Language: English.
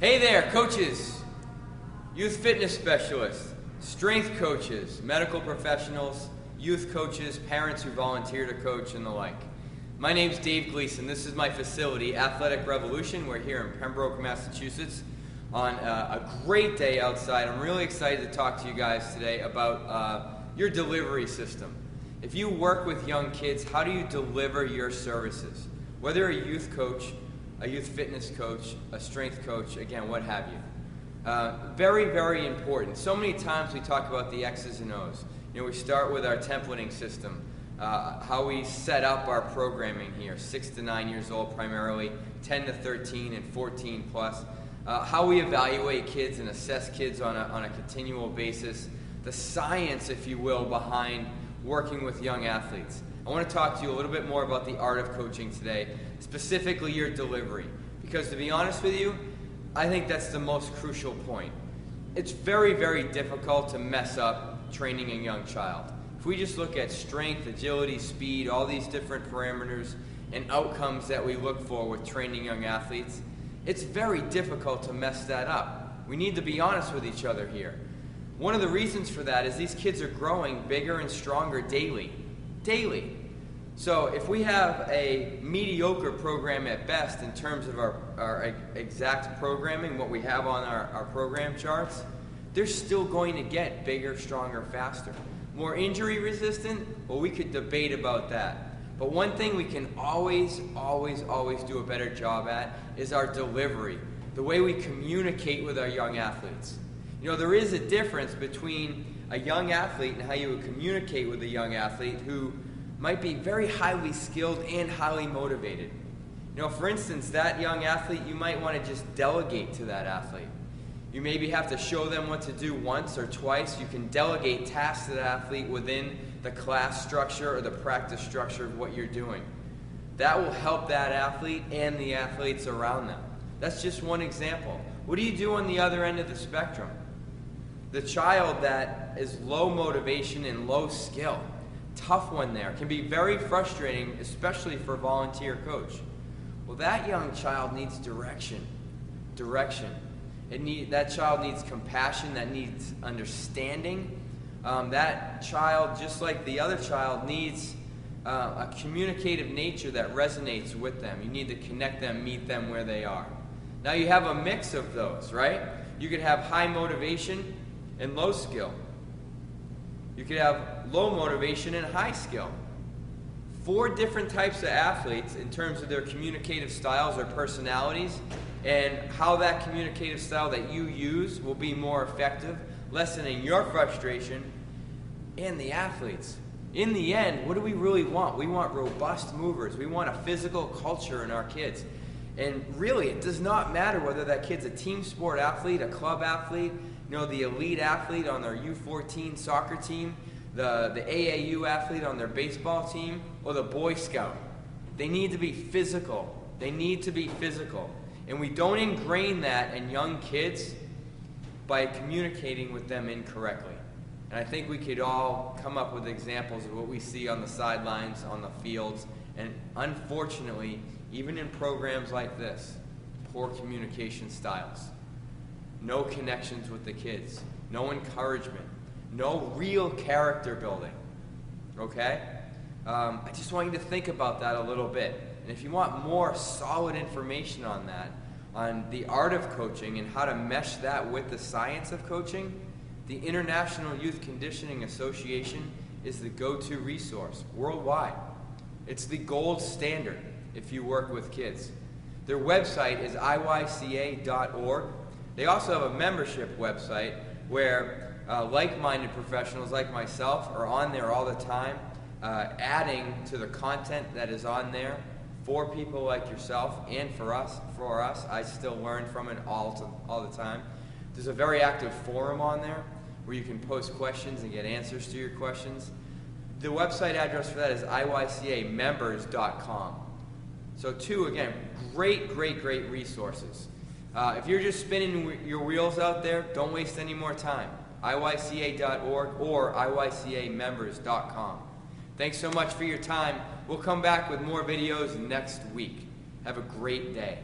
Hey there, coaches, youth fitness specialists, strength coaches, medical professionals, youth coaches, parents who volunteer to coach, and the like. My name's Dave Gleason. This is my facility, Athletic Revolution. We're here in Pembroke, Massachusetts on a great day outside. I'm really excited to talk to you guys today about your delivery system. If you work with young kids, how do you deliver your services? Whether a youth coach, a youth fitness coach, a strength coach, again, what have you. Very, very important. So many times we talk about the X's and O's. You know, we start with our templating system, how we set up our programming here, 6 to 9 years old primarily, 10 to 13 and 14 plus, how we evaluate kids and assess kids on a continual basis, the science, if you will, behind working with young athletes. I want to talk to you a little bit more about the art of coaching today, specifically your delivery. Because to be honest with you, I think that's the most crucial point. It's very, very difficult to mess up training a young child. If we just look at strength, agility, speed, all these different parameters and outcomes that we look for with training young athletes, it's very difficult to mess that up. We need to be honest with each other here. One of the reasons for that is these kids are growing bigger and stronger daily. So if we have a mediocre program at best in terms of our exact programming, what we have on our program charts, they're still going to get bigger, stronger, faster. More injury resistant? Well, we could debate about that. But one thing we can always do a better job at is our delivery, the way we communicate with our young athletes. You know, there is a difference between a young athlete and how you would communicate with a young athlete who might be very highly skilled and highly motivated. You know, for instance, that young athlete, you might want to just delegate to that athlete. You maybe have to show them what to do once or twice. You can delegate tasks to that athlete within the class structure or the practice structure of what you're doing. That will help that athlete and the athletes around them. That's just one example. What do you do on the other end of the spectrum? The child that is low motivation and low skill, tough one there, can be very frustrating, especially for a volunteer coach. Well, that young child needs direction. That child needs compassion, that needs understanding. That child, just like the other child, needs a communicative nature that resonates with them. You need to connect them, meet them where they are. Now you have a mix of those, right? You could have high motivation and low skill. You could have low motivation and high skill. 4 different types of athletes in terms of their communicative styles or personalities, and how that communicative style that you use will be more effective, lessening your frustration and the athletes. In the end, what do we really want? We want robust movers. We want a physical culture in our kids. And really, it does not matter whether that kid's a team sport athlete, a club athlete, you know, the elite athlete on their U14 soccer team, the AAU athlete on their baseball team, or the Boy Scout. They need to be physical. They need to be physical. And we don't ingrain that in young kids by communicating with them incorrectly. And I think we could all come up with examples of what we see on the sidelines, on the fields, and unfortunately, even in programs like this, poor communication styles. No connections with the kids, no encouragement, no real character building, okay? I just want you to think about that a little bit. And if you want more solid information on that, on the art of coaching and how to mesh that with the science of coaching, the International Youth Conditioning Association is the go-to resource worldwide. It's the gold standard if you work with kids. Their website is IYCA.org. They also have a membership website where like-minded professionals like myself are on there all the time, adding to the content that is on there for people like yourself and for us. I still learn from it all the time. There's a very active forum on there where you can post questions and get answers to your questions. The website address for that is IYCAmembers.com. So 2, again, great resources. If you're just spinning your wheels out there, don't waste any more time. IYCA.org or IYCAmembers.com. Thanks so much for your time. We'll come back with more videos next week. Have a great day.